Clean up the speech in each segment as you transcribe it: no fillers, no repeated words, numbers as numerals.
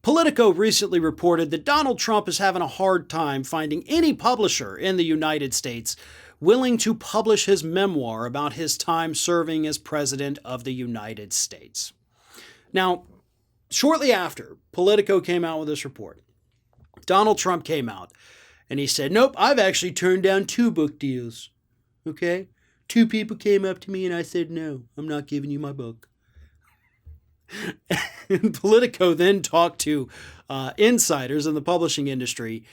Politico recently reported that Donald Trump is having a hard time finding any publisher in the United States willing to publish his memoir about his time serving as President of the United States. Now, shortly after Politico came out with this report, Donald Trump came out and he said, nope, I've actually turned down 2 book deals. Okay? 2 people came up to me and I said, no, I'm not giving you my book. And Politico then talked to insiders in the publishing industry,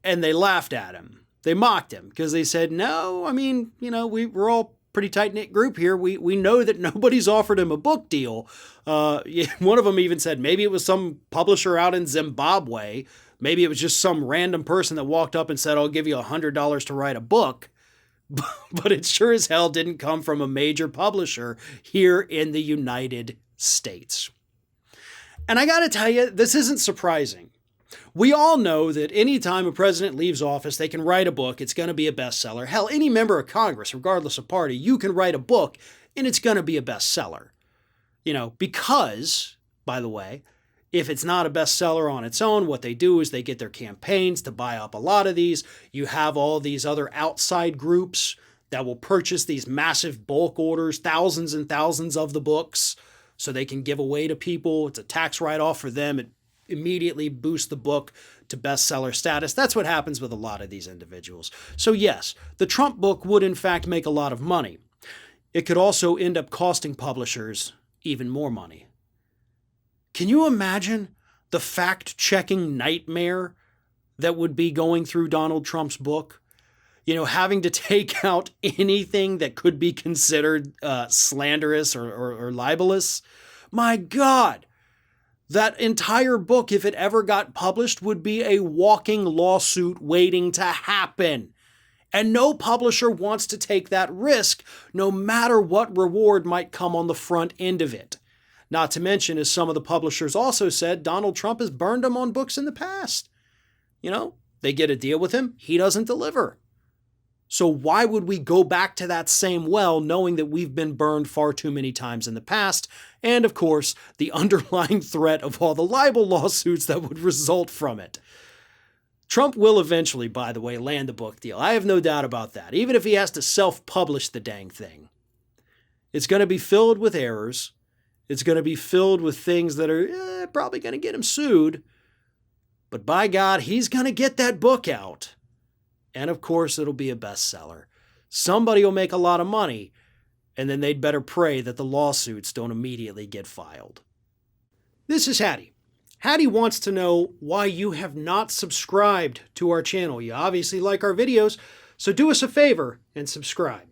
and they laughed at him. They mocked him because they said, no, I mean, we're all pretty tight-knit group here. We know that nobody's offered him a book deal. One of them even said maybe it was some publisher out in Zimbabwe. Maybe it was just some random person that walked up and said, I'll give you $100 to write a book. But it sure as hell didn't come from a major publisher here in the United States. And I got to tell you, this isn't surprising. We all know that anytime a president leaves office, they can write a book, it's going to be a bestseller. Hell, any member of Congress, regardless of party, you can write a book and it's going to be a bestseller. Because, by the way, if it's not a bestseller on its own, what they do is they get their campaigns to buy up a lot of these. You have all these other outside groups that will purchase these massive bulk orders, thousands and thousands of the books, so they can give away to people. It's a tax write-off for them. It immediately boosts the book to bestseller status. That's what happens with a lot of these individuals. So yes, the Trump book would in fact make a lot of money. It could also end up costing publishers even more money. Can you imagine the fact-checking nightmare that would be going through Donald Trump's book? Having to take out anything that could be considered slanderous or libelous. My God, that entire book, if it ever got published, would be a walking lawsuit waiting to happen. And no publisher wants to take that risk, no matter what reward might come on the front end of it. Not to mention, as some of the publishers also said, Donald Trump has burned them on books in the past. They get a deal with him, he doesn't deliver. So why would we go back to that same well knowing that we've been burned far too many times in the past? And of course, the underlying threat of all the libel lawsuits that would result from it. Trump will eventually, by the way, land a book deal. I have no doubt about that, even if he has to self-publish the dang thing. It's going to be filled with errors. It's going to be filled with things that are probably going to get him sued. But by God, he's going to get that book out. And of course, it'll be a bestseller. Somebody will make a lot of money, and then they'd better pray that the lawsuits don't immediately get filed. This is Hattie. Hattie wants to know why you have not subscribed to our channel. You obviously like our videos, so do us a favor and subscribe.